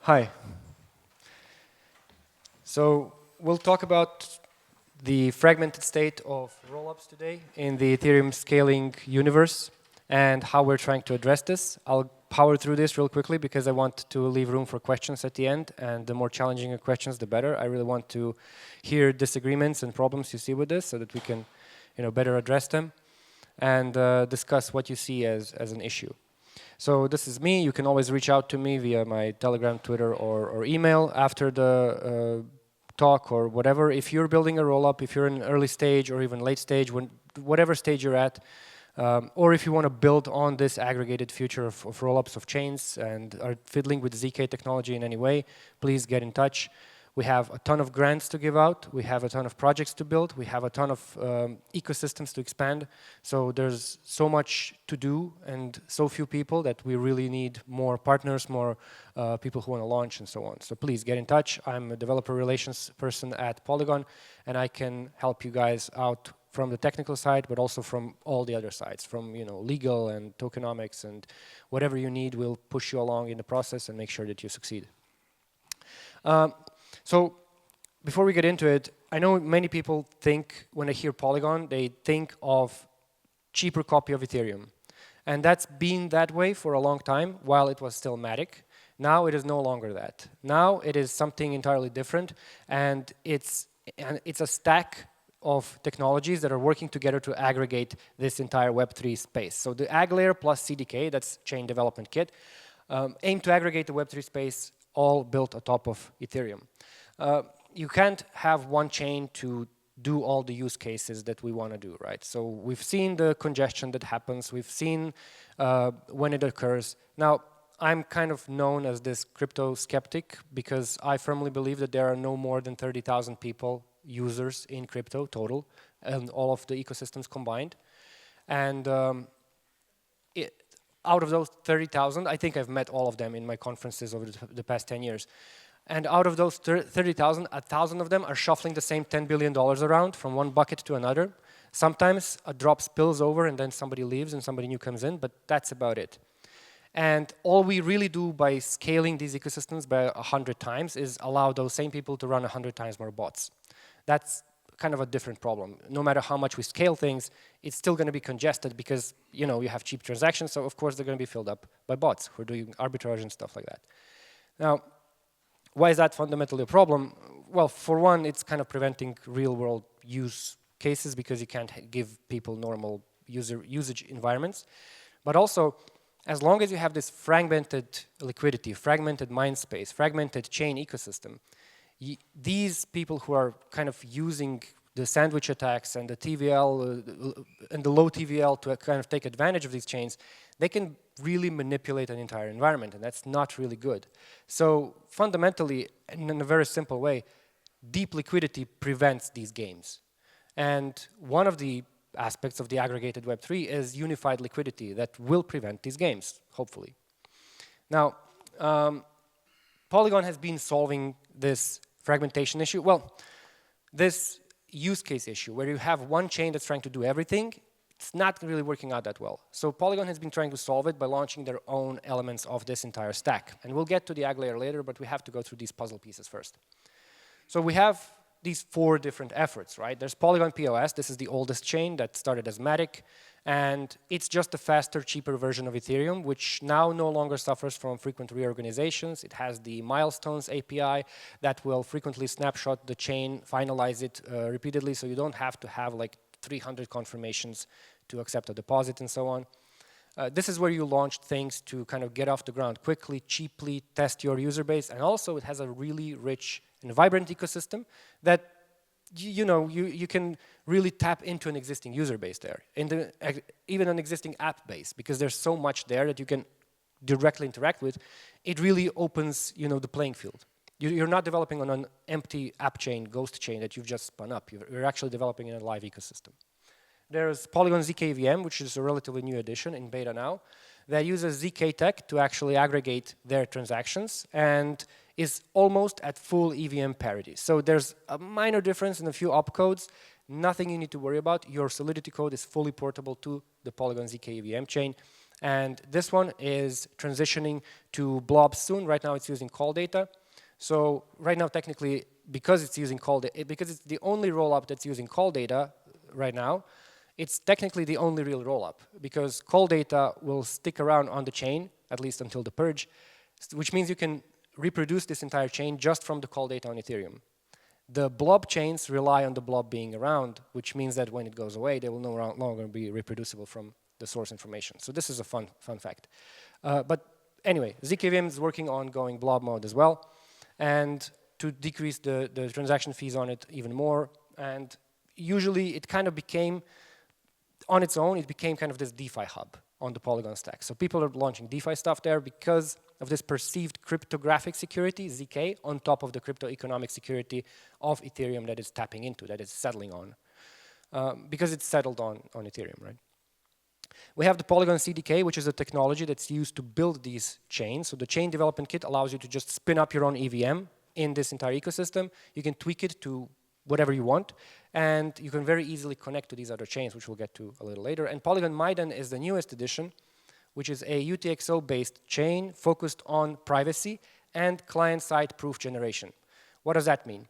Hi. So we'll talk about the fragmented state of rollups today in the Ethereum scaling universe and how we're trying to address this. I'll power through this real quickly because I want to leave room for questions at the end, and the more challenging the questions, the better. I really want to hear disagreements and problems you see with this so that we can, better address them and discuss what you see as an issue. So this is me. You can always reach out to me via my Telegram, Twitter, or email after the talk or whatever. If you're building a rollup, if you're in an early stage or even late stage, whatever stage you're at, or if you want to build on this aggregated future of rollups of chains and are fiddling with ZK technology in any way, please get in touch. We have a ton of grants to give out. We have a ton of projects to build. We have a ton of ecosystems to expand. So there's so much to do and so few people that we really need more partners, more people who want to launch and so on. So please get in touch. I'm a developer relations person at Polygon, and I can help you guys out from the technical side, but also from all the other sides, from legal and tokenomics and whatever you need. We'll push you along in the process and make sure that you succeed. So before we get into it, I know many people think, when they hear Polygon, they think of cheaper copy of Ethereum. And that's been that way for a long time while it was still Matic. Now it is no longer that. Now it is something entirely different, and it's a stack of technologies that are working together to aggregate this entire Web3 space. So the AggLayer plus CDK, that's Chain Development Kit, aim to aggregate the Web3 space, all built atop of Ethereum. You can't have one chain to do all the use cases that we want to do, right? So we've seen the congestion that happens. We've seen when it occurs. Now, I'm kind of known as this crypto skeptic because I firmly believe that there are no more than 30,000 people, users in crypto total, and all of the ecosystems combined. And out of those 30,000, I think I've met all of them in my conferences over the past 10 years. And out of those 30,000, 1,000 of them are shuffling the same $10 billion around from one bucket to another. Sometimes a drop spills over and then somebody leaves and somebody new comes in, but that's about it. And all we really do by scaling these ecosystems by 100 times is allow those same people to run 100 times more bots. That's kind of a different problem. No matter how much we scale things, it's still going to be congested because you have cheap transactions, so of course they're going to be filled up by bots who are doing arbitrage and stuff like that. Now, why is that fundamentally a problem? Well, for one, it's kind of preventing real-world use cases because you can't give people normal usage environments. But also, as long as you have this fragmented liquidity, fragmented mind space, fragmented chain ecosystem, these people who are kind of using the sandwich attacks and the TVL and the low TVL to kind of take advantage of these chains, they can really manipulate an entire environment, and that's not really good. So fundamentally, in a very simple way, deep liquidity prevents these games. And one of the aspects of the aggregated Web3 is unified liquidity that will prevent these games, hopefully. Now, Polygon has been solving this fragmentation issue. Well, this use case issue where you have one chain that's trying to do everything, it's not really working out that well. So Polygon has been trying to solve it by launching their own elements of this entire stack. And we'll get to the AggLayer later, but we have to go through these puzzle pieces first. So we have these 4 different efforts, right? There's Polygon POS. This is the oldest chain that started as Matic. And it's just a faster, cheaper version of Ethereum, which now no longer suffers from frequent reorganizations. It has the milestones API that will frequently snapshot the chain, finalize it repeatedly, so you don't have to have like 300 confirmations to accept a deposit and so on. This is where you launch things to kind of get off the ground quickly, cheaply, test your user base, and also it has a really rich and vibrant ecosystem that you can really tap into an existing user base there, even an existing app base, because there's so much there that you can directly interact with. It really opens the playing field. You're not developing on an empty app chain, ghost chain that you've just spun up. You're actually developing in a live ecosystem. There's Polygon ZK-VM, which is a relatively new addition in beta now, that uses ZK tech to actually aggregate their transactions and is almost at full EVM parity. So there's a minor difference in a few opcodes, nothing you need to worry about. Your Solidity code is fully portable to the Polygon ZK EVM chain, And this one is transitioning to blobs soon. Right now it's using call data. So right now, technically, because it's using call data, because it's the only rollup that's using call data right now, it's technically the only real rollup, because call data will stick around on the chain, at least until the purge, which means you can reproduce this entire chain just from the call data on Ethereum. The blob chains rely on the blob being around, which means that when it goes away, they will no longer be reproducible from the source information. So this is a fun fact. But anyway, zkVM is working on going blob mode as well, and to decrease the transaction fees on it even more. And usually it kind of became, on its own, it became kind of this DeFi hub on the Polygon stack. So people are launching DeFi stuff there because of this perceived cryptographic security, ZK, on top of the crypto economic security of Ethereum that it's tapping into, that it's settling on. Because it's settled on Ethereum, right? We have the Polygon CDK, which is a technology that's used to build these chains. So the chain development kit allows you to just spin up your own EVM in this entire ecosystem. You can tweak it to whatever you want, and you can very easily connect to these other chains, which we'll get to a little later. And ETHMilan is the newest edition, which is a UTXO-based chain focused on privacy and client-side proof generation. What does that mean?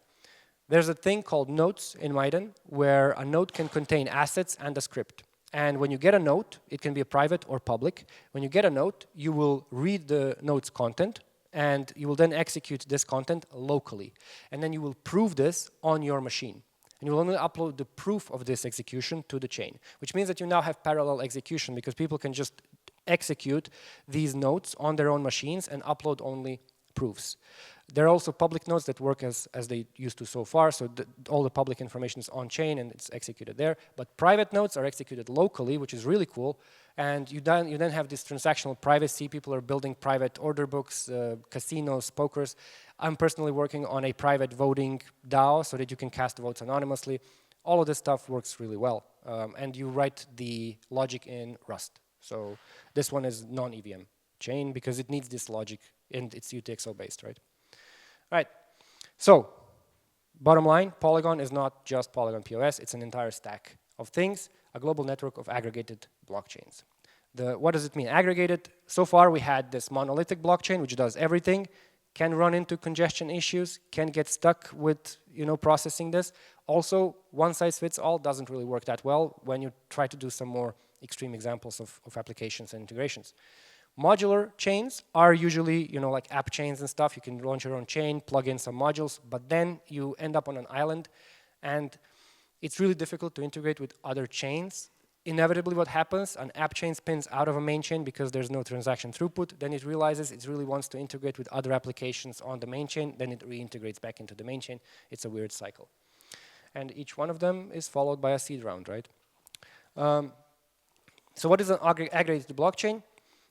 There's a thing called notes in Midan, where a note can contain assets and a script. And when you get a note, it can be a private or public. When you get a note, you will read the note's content, and you will then execute this content locally. And then you will prove this on your machine. And you will only upload the proof of this execution to the chain, which means that you now have parallel execution, because people can just execute these notes on their own machines and upload only proofs. There are also public nodes that work as they used to so far, so all the public information is on-chain and it's executed there. But private nodes are executed locally, which is really cool. And you then have this transactional privacy. People are building private order books, casinos, pokers. I'm personally working on a private voting DAO so that you can cast votes anonymously. All of this stuff works really well. And you write the logic in Rust. So this one is non-EVM chain because it needs this logic, and it's UTXO based, right? Right, so bottom line, Polygon is not just Polygon POS, it's an entire stack of things, a global network of aggregated blockchains. What does it mean? Aggregated, so far we had this monolithic blockchain which does everything, can run into congestion issues, can get stuck with processing this. Also, one size fits all doesn't really work that well when you try to do some more extreme examples of applications and integrations. Modular chains are usually, like app chains and stuff. You can launch your own chain, plug in some modules, but then you end up on an island, and it's really difficult to integrate with other chains. Inevitably, what happens, an app chain spins out of a main chain because there's no transaction throughput. Then it realizes it really wants to integrate with other applications on the main chain. Then it reintegrates back into the main chain. It's a weird cycle. And each one of them is followed by a seed round, right? So what is an aggregated blockchain?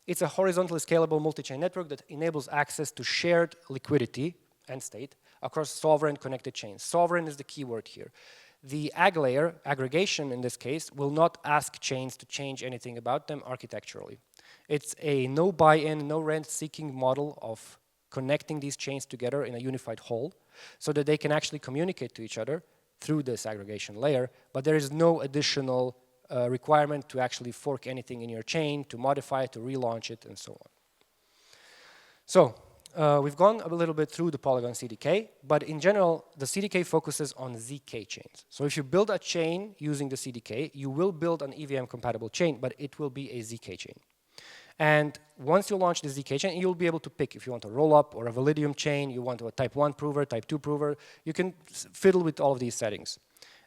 It's a horizontally scalable multi-chain network that enables access to shared liquidity and state across sovereign connected chains. Sovereign is the key word here. The AggLayer, aggregation in this case, will not ask chains to change anything about them architecturally. It's a no buy-in, no rent-seeking model of connecting these chains together in a unified whole so that they can actually communicate to each other through this aggregation layer, but there is no additional requirement to actually fork anything in your chain, to modify it, to relaunch it, and so on. So we've gone a little bit through the Polygon CDK, but in general, the CDK focuses on ZK chains. So if you build a chain using the CDK, you will build an EVM-compatible chain, but it will be a ZK chain. And once you launch the ZK chain, you'll be able to pick if you want a rollup or a Validium chain, you want a type 1 prover, type 2 prover. You can fiddle with all of these settings.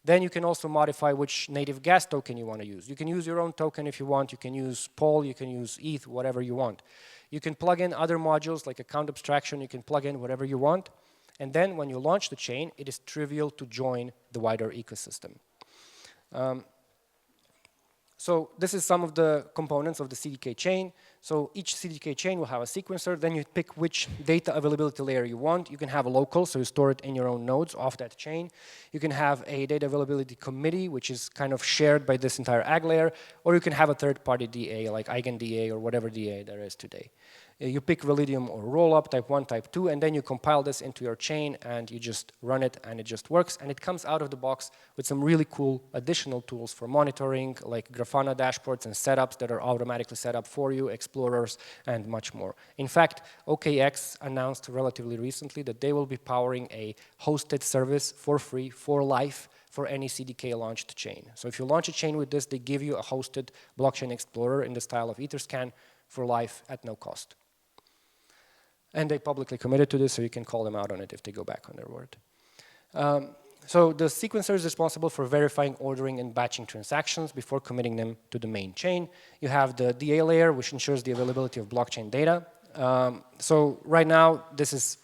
Then you can also modify which native gas token you want to use. You can use your own token if you want. You can use Pol, you can use ETH, whatever you want. You can plug in other modules like account abstraction. You can plug in whatever you want. And then when you launch the chain, it is trivial to join the wider ecosystem. So this is some of the components of the CDK chain. So each CDK chain will have a sequencer. Then you pick which data availability layer you want. You can have a local, so you store it in your own nodes off that chain. You can have a data availability committee, which is kind of shared by this entire AggLayer. Or you can have a third-party DA, like EigenDA or whatever DA there is today. You pick Validium or Rollup, type 1, type 2, and then you compile this into your chain and you just run it and it just works. And it comes out of the box with some really cool additional tools for monitoring, like Grafana dashboards and setups that are automatically set up for you, explorers, and much more. In fact, OKX announced relatively recently that they will be powering a hosted service for free, for life, for any CDK launched chain. So if you launch a chain with this, they give you a hosted blockchain explorer in the style of Etherscan for life at no cost. And they publicly committed to this, so you can call them out on it if they go back on their word. So the sequencer is responsible for verifying, ordering, and batching transactions before committing them to the main chain. You have the DA layer, which ensures the availability of blockchain data. So right now, this is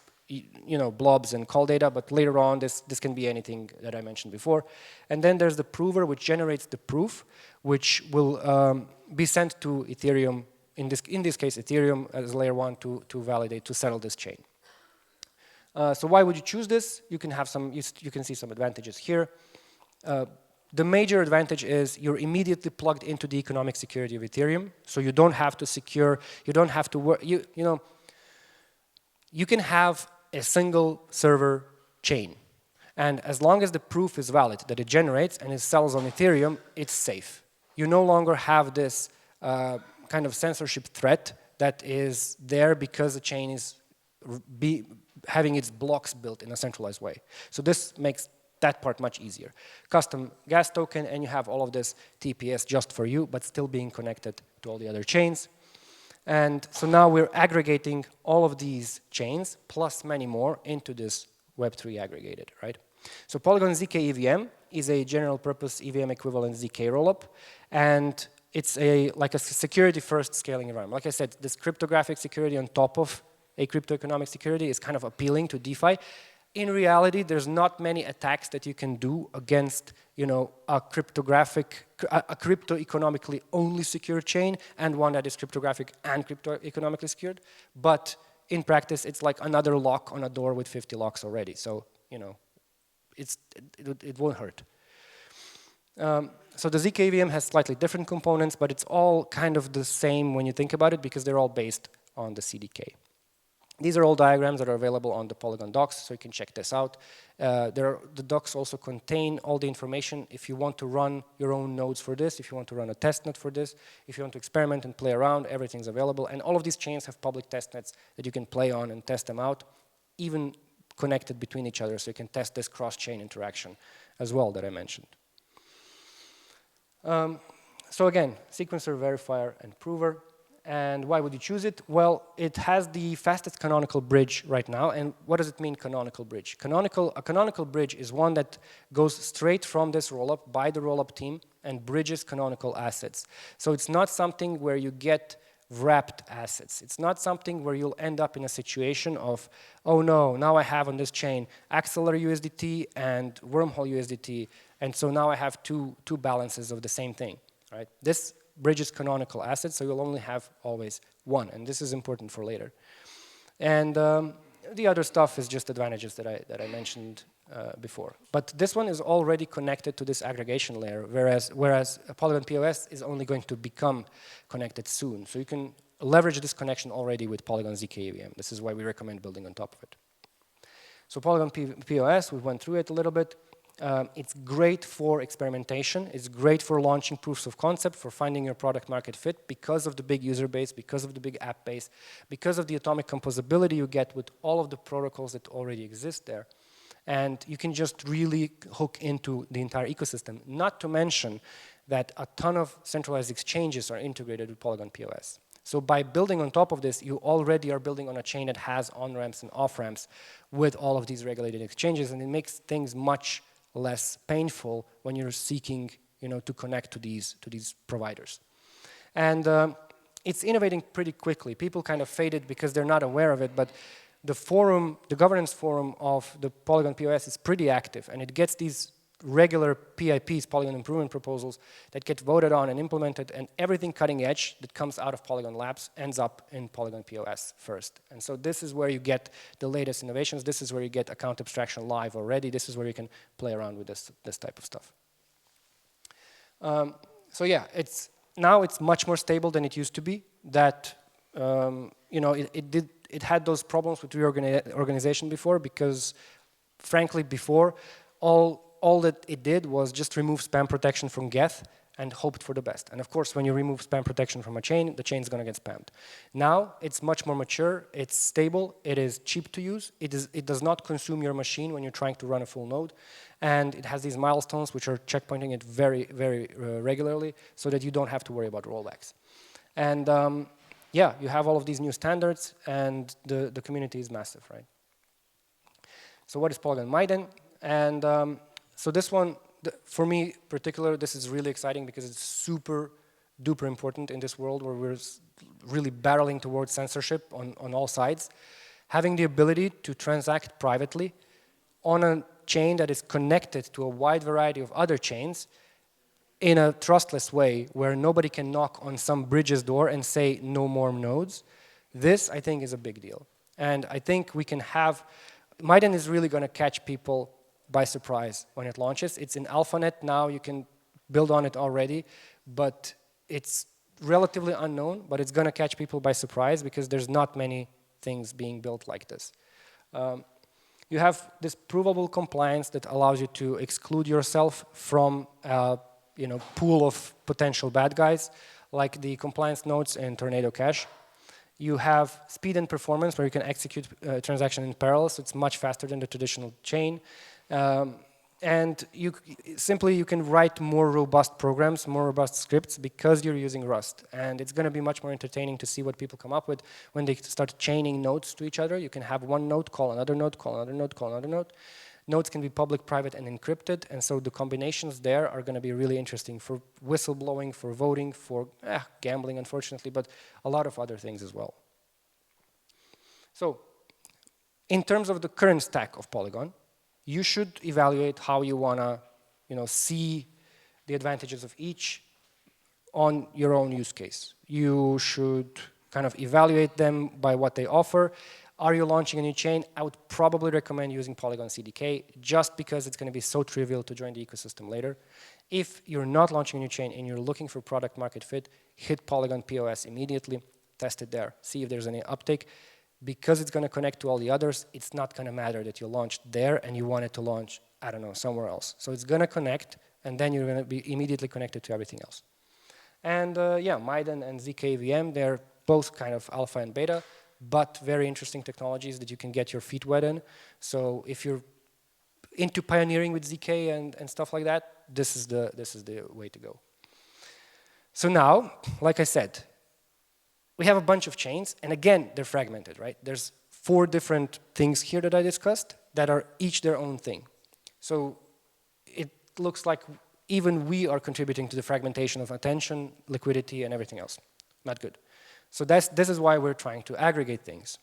blobs and call data, but later on, this can be anything that I mentioned before. And then there's the prover, which generates the proof, which will be sent to Ethereum, in this case, Ethereum as layer 1 to validate, to settle this chain. So why would you choose this? You can have you can see some advantages here. The major advantage is you're immediately plugged into the economic security of Ethereum, so you don't have to secure, you don't have to work, you can have a single server chain, and as long as the proof is valid that it generates and it sells on Ethereum, it's safe. You no longer have this kind of censorship threat that is there because the chain is having its blocks built in a centralized way. So this makes that part much easier. Custom gas token, and you have all of this TPS just for you, but still being connected to all the other chains. And so now we're aggregating all of these chains, plus many more, into this Web3 aggregated, right? So Polygon ZK EVM is a general purpose EVM equivalent ZK rollup, and it's like a security-first scaling environment. Like I said, this cryptographic security on top of a crypto economic security is kind of appealing to DeFi. In reality, there's not many attacks that you can do against, a crypto economically only secure chain and one that is cryptographic and crypto economically secured. But in practice, it's like another lock on a door with 50 locks already. So, it won't hurt. So the ZK EVM has slightly different components, but it's all kind of the same when you think about it because they're all based on the CDK. These are all diagrams that are available on the Polygon docs, so you can check this out. The docs also contain all the information if you want to run your own nodes for this, if you want to run a testnet for this, if you want to experiment and play around, everything's available. And all of these chains have public testnets that you can play on and test them out, even connected between each other, so you can test this cross-chain interaction as well that I mentioned. So again, sequencer, verifier, and prover. And why would you choose it? Well, it has the fastest canonical bridge right now. And what does it mean, canonical bridge? A canonical bridge is one that goes straight from this rollup by the rollup team and bridges canonical assets. So it's not something where you get wrapped assets. It's not something where you'll end up in a situation of, oh no, now I have on this chain Acceler USDT and Wormhole USDT, and so now I have two balances of the same thing, right? This bridges canonical assets, so you'll only have always one, and this is important for later. And the other stuff is just advantages that I mentioned before. But this one is already connected to this aggregation layer, whereas Polygon POS is only going to become connected soon. So you can leverage this connection already with Polygon ZK EVM. This is why we recommend building on top of it. So Polygon POS, we went through it a little bit. It's great for experimentation. It's great for launching proofs of concept, for finding your product market fit because of the big user base, because of the big app base, because of the atomic composability you get with all of the protocols that already exist there. And you can just really hook into the entire ecosystem, not to mention that a ton of centralized exchanges are integrated with Polygon POS. So by building on top of this, you already are building on a chain that has on-ramps and off-ramps with all of these regulated exchanges, and it makes things much less painful when you're seeking, to connect to these providers. And it's innovating pretty quickly. People kind of fade it because they're not aware of it, but the governance forum of the Polygon POS is pretty active, and it gets these regular PIPs, Polygon Improvement Proposals, that get voted on and implemented, and everything cutting edge that comes out of Polygon Labs ends up in Polygon POS first. And so this is where you get the latest innovations. This is where you get account abstraction live already. This is where you can play around with this type of stuff. So yeah, now it's much more stable than it used to be. That you know, it had those problems with reorganization before, because frankly before all that it did was just remove spam protection from Geth and hoped for the best. And of course, when you remove spam protection from a chain, the chain is going to get spammed. Now it's much more mature, it's stable, it is cheap to use, it does not consume your machine when you're trying to run a full node, and it has these milestones which are checkpointing it very, very regularly, so that you don't have to worry about rollbacks. And yeah, you have all of these new standards, and the community is massive, right? So what is Polygon Maiden? And so this one, for me particular, this is really exciting because it's super duper important in this world where we're really barreling towards censorship on all sides. Having the ability to transact privately on a chain that is connected to a wide variety of other chains in a trustless way where nobody can knock on some bridge's door and say no more nodes, this I think is a big deal. And I think we can have, Maiden is really going to catch people by surprise when it launches. It's in AlphaNet now, you can build on it already, but it's relatively unknown, but it's going to catch people by surprise because there's not many things being built like this. You have this provable compliance that allows you to exclude yourself from you know, pool of potential bad guys, like the compliance nodes in Tornado Cash. You have speed and performance where you can execute a transaction in parallel, so it's much faster than the traditional chain. And you can write more robust programs, more robust scripts because you're using Rust. And it's going to be much more entertaining to see what people come up with when they start chaining nodes to each other. You can have one node call another node, call another node, call another node. Nodes can be public, private, and encrypted. And so the combinations there are going to be really interesting for whistleblowing, for voting, for gambling, unfortunately, but a lot of other things as well. So in terms of the current stack of Polygon, you should evaluate how you want to, you know, see the advantages of each on your own use case. You should kind of evaluate them by what they offer. Are you launching a new chain? I would probably recommend using Polygon CDK just because it's going to be so trivial to join the ecosystem later. If you're not launching a new chain and you're looking for product market fit, hit Polygon POS immediately, test it there, see if there's any uptake. Because it's going to connect to all the others, it's not going to matter that you launched there and you want it to launch, I don't know, somewhere else. So it's going to connect, and then you're going to be immediately connected to everything else. And yeah, Maiden and ZKVM, they're both kind of alpha and beta, but very interesting technologies that you can get your feet wet in. So if you're into pioneering with ZK and stuff like that, this is the way to go. So now, like I said, we have a bunch of chains, and again, they're fragmented, right? There's 4 different things here that I discussed that are each their own thing. So it looks like even we are contributing to the fragmentation of attention, liquidity, and everything else. Not good. So this is why we're trying to aggregate things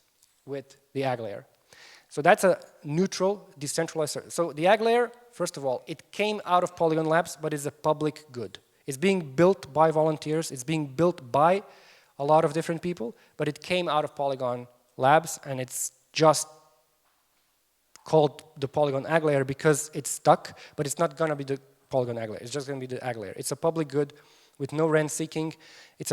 with the AggLayer. So that's a neutral, decentralized service. So the AggLayer, first of all, it came out of Polygon Labs, but is a public good. It's being built by volunteers. It's being built by a lot of different people, but it came out of Polygon Labs, and it's just called the Polygon AggLayer because it's stuck, but it's not going to be the Polygon AggLayer. It's just going to be the AggLayer. It's a public good with no rent seeking. It's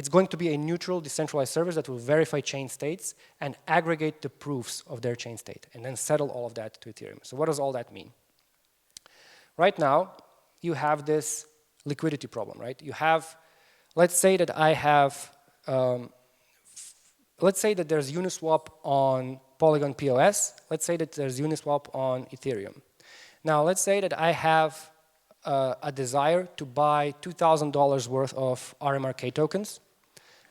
going to be a neutral, decentralized service that will verify chain states and aggregate the proofs of their chain state, and then settle all of that to Ethereum. So what does all that mean? Right now, you have this liquidity problem, right? You have, let's say that I have, let's say that there's Uniswap on Polygon POS. Let's say that there's Uniswap on Ethereum. Now, let's say that I have a desire to buy $2,000 worth of RMRK tokens,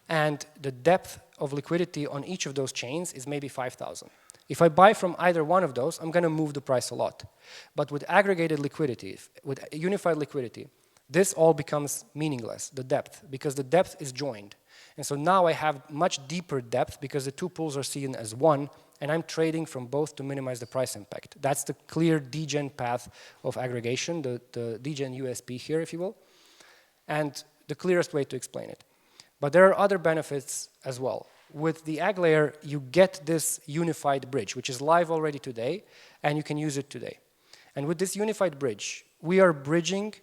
and the depth of liquidity on each of those chains is maybe 5,000. If I buy from either one of those, I'm going to move the price a lot. But with aggregated liquidity, with unified liquidity, this all becomes meaningless, the depth, because the depth is joined. And so now I have much deeper depth because the 2 pools are seen as one, and I'm trading from both to minimize the price impact. That's the clear degen path of aggregation, the degen USP here, if you will, and the clearest way to explain it. But there are other benefits as well. With the AggLayer, you get this unified bridge, which is live already today, and you can use it today. And with this unified bridge, we are bridging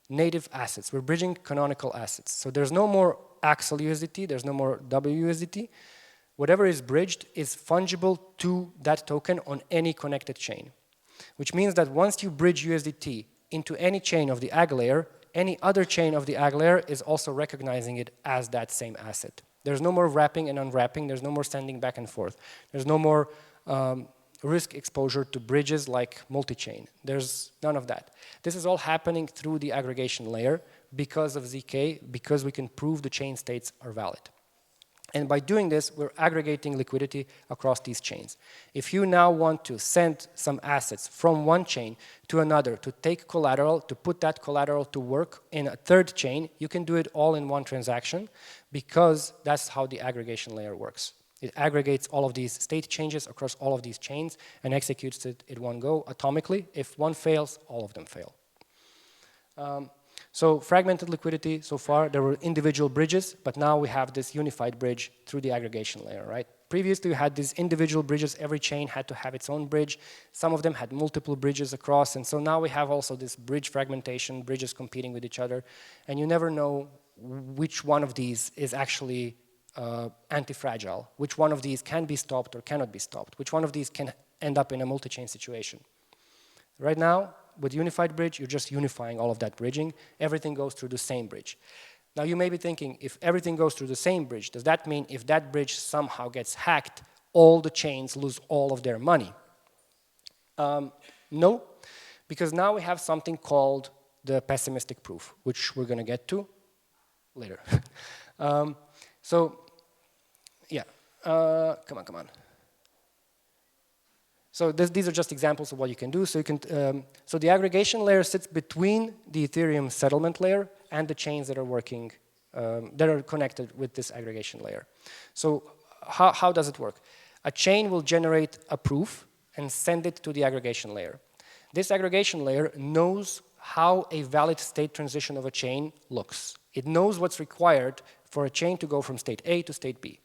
native assets. We're bridging canonical assets. So there's no more Axel USDT, there's no more WUSDT. Whatever is bridged is fungible to that token on any connected chain, which means that once you bridge USDT into any chain of the AggLayer, any other chain of the AggLayer is also recognizing it as that same asset. There's no more wrapping and unwrapping. There's no more sending back and forth. There's no more risk exposure to bridges like multi-chain. There's none of that. This is all happening through the aggregation layer because of ZK, because we can prove the chain states are valid. And by doing this, we're aggregating liquidity across these chains. If you now want to send some assets from one chain to another, to take collateral, to put that collateral to work in a third chain, you can do it all in one transaction because that's how the aggregation layer works. It aggregates all of these state changes across all of these chains and executes it in one go atomically. If one fails, all of them fail. So fragmented liquidity, so far there were individual bridges, but now we have this unified bridge through the aggregation layer, right? Previously we had these individual bridges, every chain had to have its own bridge, some of them had multiple bridges across, and so now we have also this bridge fragmentation, bridges competing with each other, and you never know which one of these is actually anti-fragile, which one of these can be stopped or cannot be stopped, which one of these can end up in a multi-chain situation. Right now, with unified bridge, you're just unifying all of that bridging. Everything goes through the same bridge. Now you may be thinking, if everything goes through the same bridge, does that mean if that bridge somehow gets hacked, all the chains lose all of their money? No, because now we have something called the pessimistic proof, which we're going to get to later. Come on. So these are just examples of what you can do. So you can, so the aggregation layer sits between the Ethereum settlement layer and the chains that are working, that are connected with this aggregation layer. So how does it work? A chain will generate a proof and send it to the aggregation layer. This aggregation layer knows how a valid state transition of a chain looks. It knows what's required for a chain to go from state A to state B.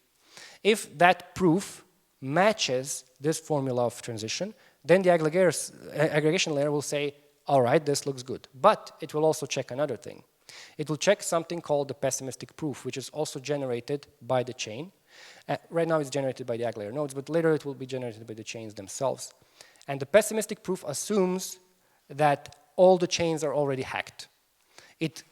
If that proof matches this formula of transition, then the aggregation layer will say, all right, this looks good. But it will also check another thing. It will check something called the pessimistic proof, which is also generated by the chain. Right now it's generated by the AggLayer nodes, but later it will be generated by the chains themselves. And the pessimistic proof assumes that all the chains are already hacked. It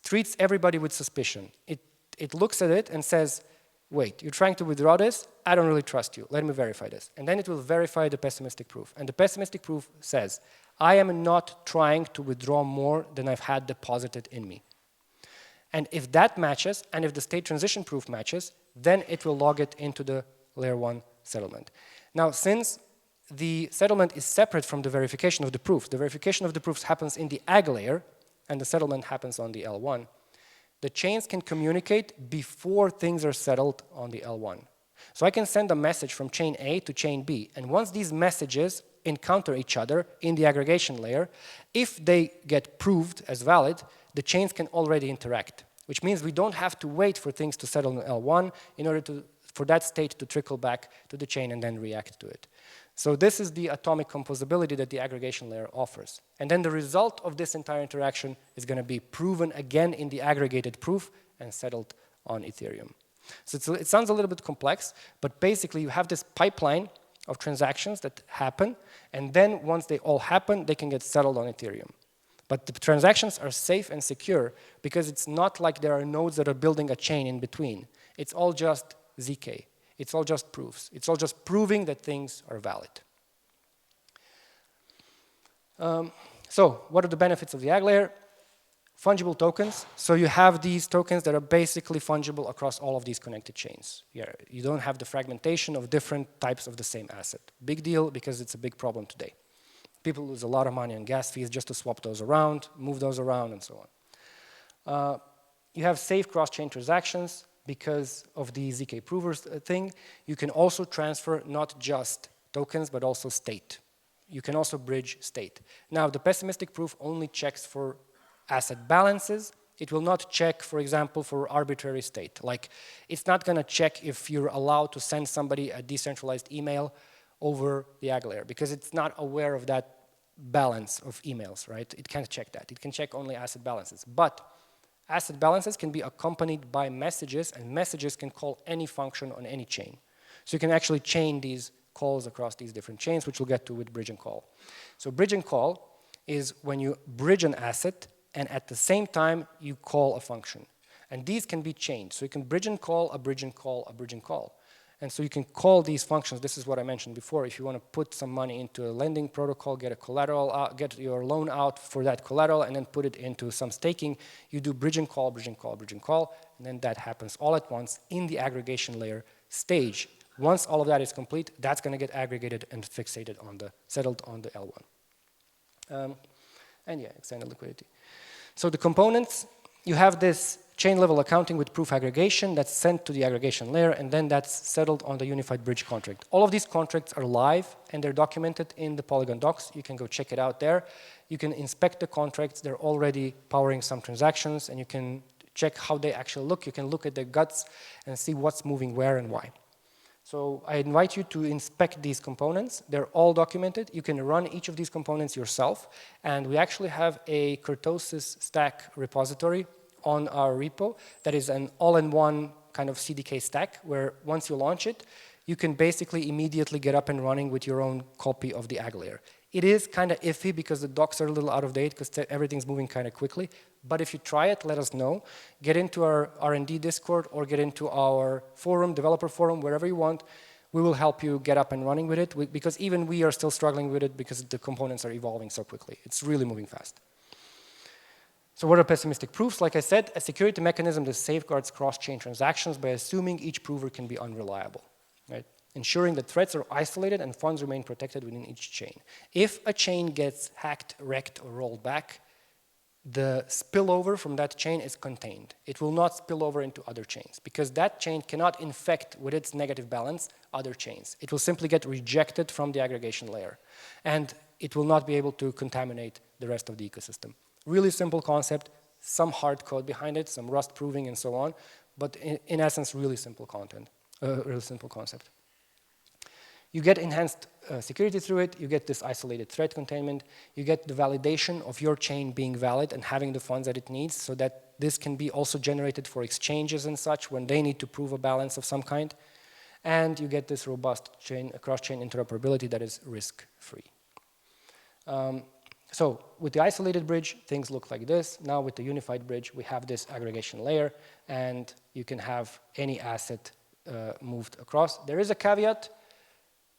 treats everybody with suspicion. It looks at it and says, wait, you're trying to withdraw this? I don't really trust you. Let me verify this. And then it will verify the pessimistic proof. And the pessimistic proof says, I am not trying to withdraw more than I've had deposited in me. And if that matches, and if the state transition proof matches, then it will log it into the layer 1 settlement. Now, since the settlement is separate from the verification of the verification of the proofs happens in the AggLayer, and the settlement happens on the L1, the chains can communicate before things are settled on the L1. So I can send a message from chain A to chain B, and once these messages encounter each other in the aggregation layer, if they get proved as valid, the chains can already interact, which means we don't have to wait for things to settle on L1 in order for that state to trickle back to the chain and then react to it. So this is the atomic composability that the aggregation layer offers. And then the result of this entire interaction is going to be proven again in the aggregated proof and settled on Ethereum. So it sounds a little bit complex, but basically you have this pipeline of transactions that happen, and then once they all happen, they can get settled on Ethereum. But the transactions are safe and secure because it's not like there are nodes that are building a chain in between. It's all just ZK. It's all just proofs. It's all just proving that things are valid. So what are the benefits of the AggLayer? Fungible tokens. So you have these tokens that are basically fungible across all of these connected chains. You don't have the fragmentation of different types of the same asset. Big deal because it's a big problem today. People lose a lot of money on gas fees just to swap those around, move those around, and so on. You have safe cross-chain transactions. Because of the ZK provers thing, you can also transfer not just tokens, but also state. You can also bridge state. Now, the pessimistic proof only checks for asset balances. It will not check, for example, for arbitrary state. Like, it's not going to check if you're allowed to send somebody a decentralized email over the AggLayer, because it's not aware of that balance of emails, right? It can't check that. It can check only asset balances. But Asset balances can be accompanied by messages, and messages can call any function on any chain. So you can actually chain these calls across these different chains, which we'll get to with bridge and call. So bridge and call is when you bridge an asset, and at the same time, you call a function. And these can be chained. So you can bridge and call, a bridge and call, a bridge and call. And so you can call these functions. This is what I mentioned before. If you want to put some money into a lending protocol, get a collateral out, get your loan out for that collateral, and then put it into some staking, you do bridge and call, bridge and call, bridge and call, and then that happens all at once in the aggregation layer stage. Once all of that is complete, that's going to get aggregated and fixated on settled on the L1. And yeah, extended liquidity. So the components, you have this chain level accounting with proof aggregation that's sent to the aggregation layer, and then that's settled on the unified bridge contract. All of these contracts are live and they're documented in the Polygon docs. You can go check it out there. You can inspect the contracts. They're already powering some transactions, and you can check how they actually look. You can look at their guts and see what's moving where and why. So I invite you to inspect these components. They're all documented. You can run each of these components yourself, and we actually have a kurtosis stack repository on our repo that is an all-in-one kind of CDK stack, where once you launch it, you can basically immediately get up and running with your own copy of the AggLayer. It is kind of iffy because the docs are a little out of date because everything's moving kind of quickly. But if you try it, let us know. Get into our R&D Discord or get into our forum, developer forum, wherever you want. We will help you get up and running with it, because even we are still struggling with it because the components are evolving so quickly. It's really moving fast. So what are pessimistic proofs? Like I said, a security mechanism that safeguards cross-chain transactions by assuming each prover can be unreliable, right? Ensuring that threats are isolated and funds remain protected within each chain. If a chain gets hacked, wrecked, or rolled back, the spillover from that chain is contained. It will not spill over into other chains because that chain cannot infect with its negative balance other chains. It will simply get rejected from the aggregation layer, and it will not be able to contaminate the rest of the ecosystem. Really simple concept, some hard code behind it, some Rust proving and so on, but in essence, really simple concept. You get enhanced security through it, you get this isolated threat containment, you get the validation of your chain being valid and having the funds that it needs so that this can be also generated for exchanges and such when they need to prove a balance of some kind. And you get this robust cross-chain interoperability that is risk-free. So with the isolated bridge, things look like this. Now with the unified bridge, we have this aggregation layer, and you can have any asset moved across. There is a caveat.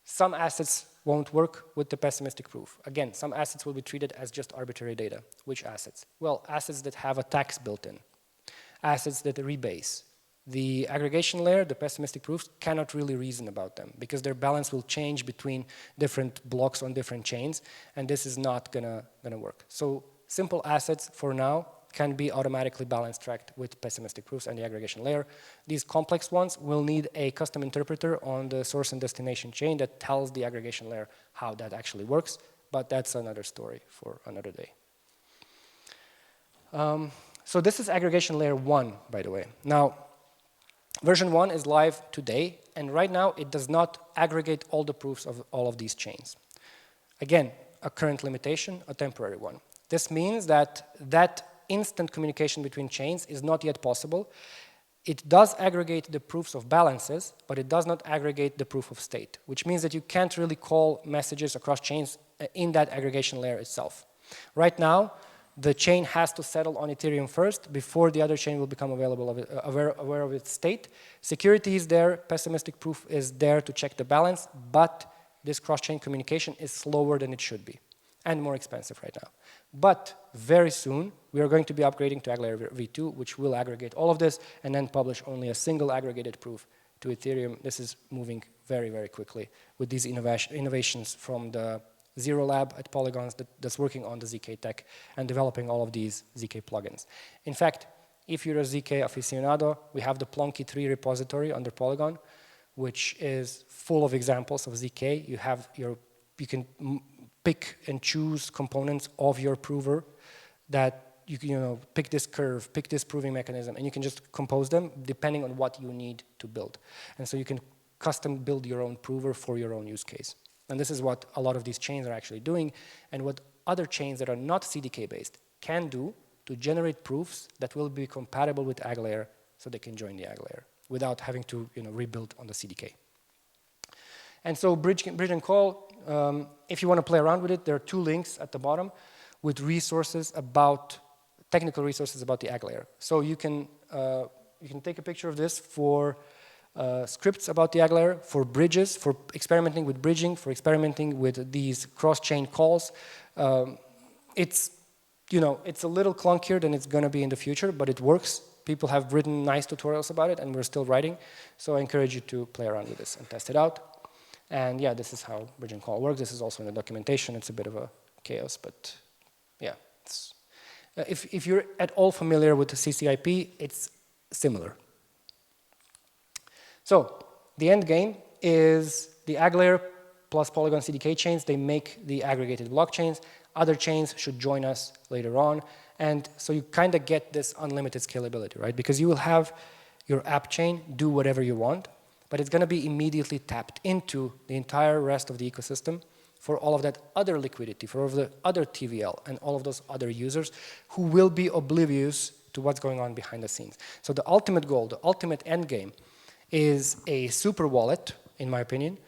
Some assets won't work with the pessimistic proof. Again, some assets will be treated as just arbitrary data. Which assets? Well, assets that have a tax built in, assets that rebase. The aggregation layer, the pessimistic proofs, cannot really reason about them because their balance will change between different blocks on different chains, and this is not gonna work. So simple assets for now can be automatically balance tracked with pessimistic proofs and the aggregation layer. These complex ones will need a custom interpreter on the source and destination chain that tells the aggregation layer how that actually works, but that's another story for another day. So this is aggregation layer 1, by the way. Now, version 1 is live today, and right now it does not aggregate all the proofs of all of these chains. Again, a current limitation, a temporary one. This means that instant communication between chains is not yet possible. It does aggregate the proofs of balances, but it does not aggregate the proof of state, which means that you can't really call messages across chains in that aggregation layer itself. Right now, the chain has to settle on Ethereum first before the other chain will become aware of its state. Security is there, pessimistic proof is there to check the balance, but this cross-chain communication is slower than it should be and more expensive right now. But very soon, we are going to be upgrading to AggLayer v2, which will aggregate all of this and then publish only a single aggregated proof to Ethereum. This is moving very, very quickly with these innovations from the Zero Lab at Polygon that's working on the ZK tech and developing all of these ZK plugins. In fact, if you're a ZK aficionado, we have the Plonky 3 repository under Polygon, which is full of examples of ZK. You can pick and choose components of your prover that you pick this curve, pick this proving mechanism, and you can just compose them depending on what you need to build. And so you can custom build your own prover for your own use case. And this is what a lot of these chains are actually doing, and what other chains that are not CDK-based can do to generate proofs that will be compatible with AggLayer so they can join the AggLayer without having to rebuild on the CDK. And so bridge and call, if you want to play around with it, there are 2 links at the bottom with resources about, technical resources about the AggLayer. So you can take a picture of this for scripts about the AggLayer, for bridges, for experimenting with bridging, for experimenting with these cross-chain calls. It's a little clunkier than it's going to be in the future, but it works. People have written nice tutorials about it, and we're still writing. So I encourage you to play around with this and test it out. And yeah, this is how bridge and call works. This is also in the documentation. It's a bit of a chaos, but yeah. If you're at all familiar with the CCIP, it's similar. So the end game is the AggLayer plus Polygon CDK chains. They make the aggregated blockchains. Other chains should join us later on. And so you kind of get this unlimited scalability, right? Because you will have your app chain do whatever you want, but it's going to be immediately tapped into the entire rest of the ecosystem for all of that other liquidity, for all of the other TVL and all of those other users who will be oblivious to what's going on behind the scenes. So the ultimate goal, the ultimate end game is a super wallet, in my opinion,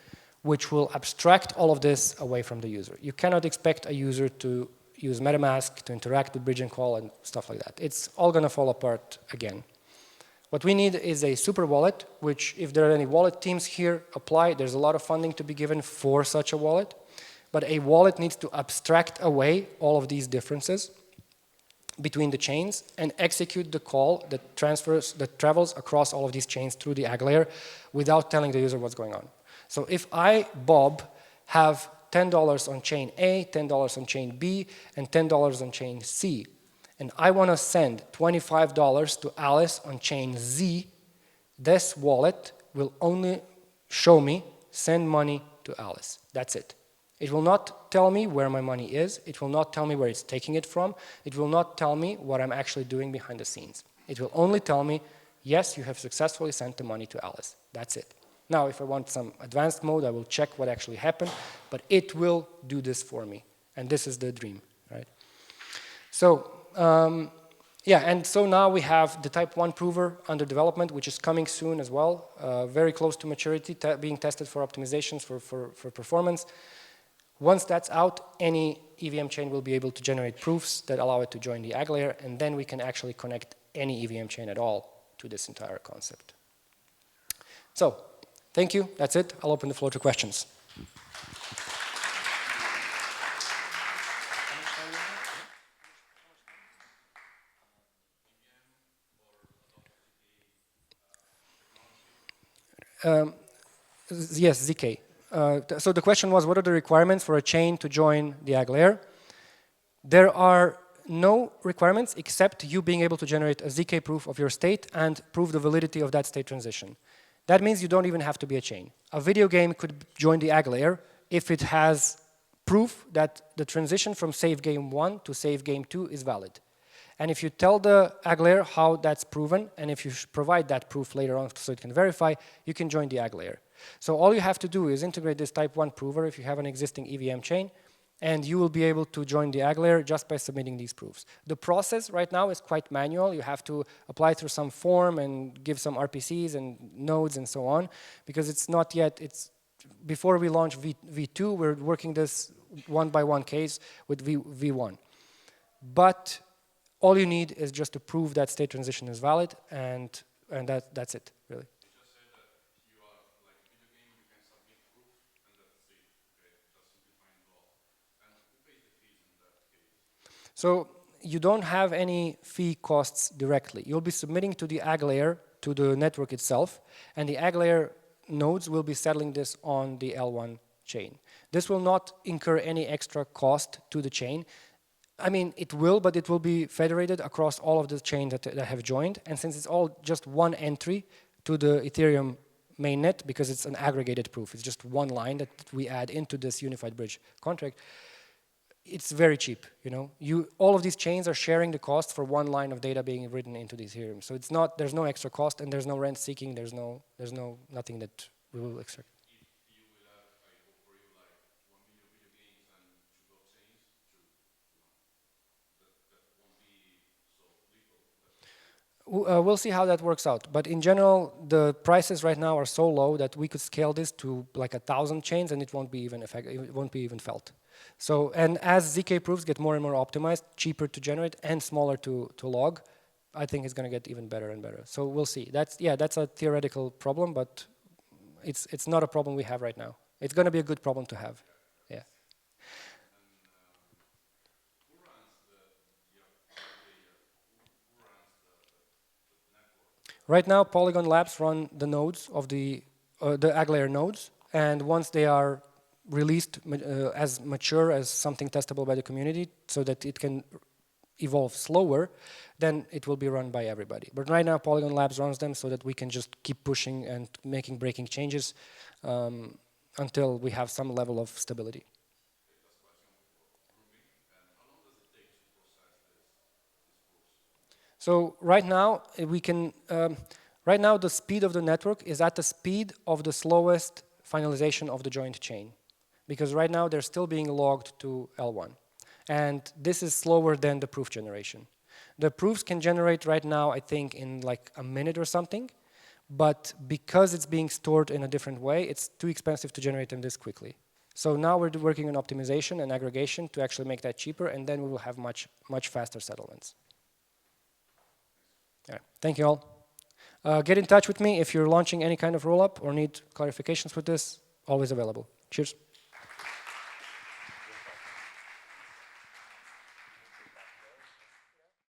which will abstract all of this away from the user. You cannot expect a user to use MetaMask to interact with bridge and call and stuff like that. It's all going to fall apart again. What we need is a super wallet, which if there are any wallet teams here, apply. There's a lot of funding to be given for such a wallet. But a wallet needs to abstract away all of these differences between the chains and execute the call that travels across all of these chains through the AggLayer without telling the user what's going on. So if I, Bob, have $10 on chain A, $10 on chain B, and $10 on chain C, and I want to send $25 to Alice on chain Z, this wallet will only show me send money to Alice. That's it. It will not tell me where my money is. It will not tell me where it's taking it from. It will not tell me what I'm actually doing behind the scenes. It will only tell me, yes, you have successfully sent the money to Alice. That's it. Now, if I want some advanced mode, I will check what actually happened, but it will do this for me. And this is the dream, right? So, yeah, and so now we have the type 1 prover under development, which is coming soon as well, very close to maturity, being tested for optimizations for performance. Once that's out, any EVM chain will be able to generate proofs that allow it to join the AggLayer, and then we can actually connect any EVM chain at all to this entire concept. So, thank you. That's it. I'll open the floor to questions. Yes, ZK. So the question was, what are the requirements for a chain to join the AggLayer? There are no requirements except you being able to generate a ZK proof of your state and prove the validity of that state transition. That means you don't even have to be a chain. A video game could join the AggLayer if it has proof that the transition from save game 1 to save game 2 is valid. And if you tell the AggLayer how that's proven, and if you provide that proof later on so it can verify, you can join the AggLayer. So all you have to do is integrate this type 1 prover if you have an existing EVM chain, and you will be able to join the AggLayer just by submitting these proofs. The process right now is quite manual. You have to apply through some form and give some RPCs and nodes and so on, because it's not yet, before we launch V2, we're working this one-by-one case with V1. But all you need is just to prove that state transition is valid, and that's it, really. So you don't have any fee costs directly. You'll be submitting to the AggLayer, to the network itself, and the AggLayer nodes will be settling this on the L1 chain. This will not incur any extra cost to the chain. I mean, it will, but it will be federated across all of the chains that have joined. And since it's all just one entry to the Ethereum mainnet, because it's an aggregated proof, it's just one line that we add into this unified bridge contract, it's very cheap, you know. All of these chains are sharing the cost for one line of data being written into the Ethereum. So it's not, there's no extra cost, and there's no rent seeking, there's nothing that we will extract. We'll see how that works out. But in general, the prices right now are so low that we could scale this to like 1,000 chains, and it won't be even it won't be even felt. So, and as ZK proofs get more and more optimized, cheaper to generate and smaller to log, I think it's going to get even better and better. So we'll see. That's a theoretical problem, but it's not a problem we have right now. It's going to be a good problem to have. Yeah. Right now, Polygon Labs run the nodes of the AggLayer nodes, and once they are released as mature as something testable by the community, so that it can evolve slower, then it will be run by everybody. But right now, Polygon Labs runs them so that we can just keep pushing and making breaking changes until we have some level of stability. So right now we can. Right now the speed of the network is at the speed of the slowest finalization of the joint chain, because right now they're still being logged to L1, and this is slower than the proof generation. The proofs can generate right now, I think, in like a minute or something, but because it's being stored in a different way, it's too expensive to generate them this quickly. So now we're working on optimization and aggregation to actually make that cheaper, and then we will have much faster settlements. Yeah. Thank you all. Get in touch with me if you're launching any kind of rollup or need clarifications with this. Always available. Cheers.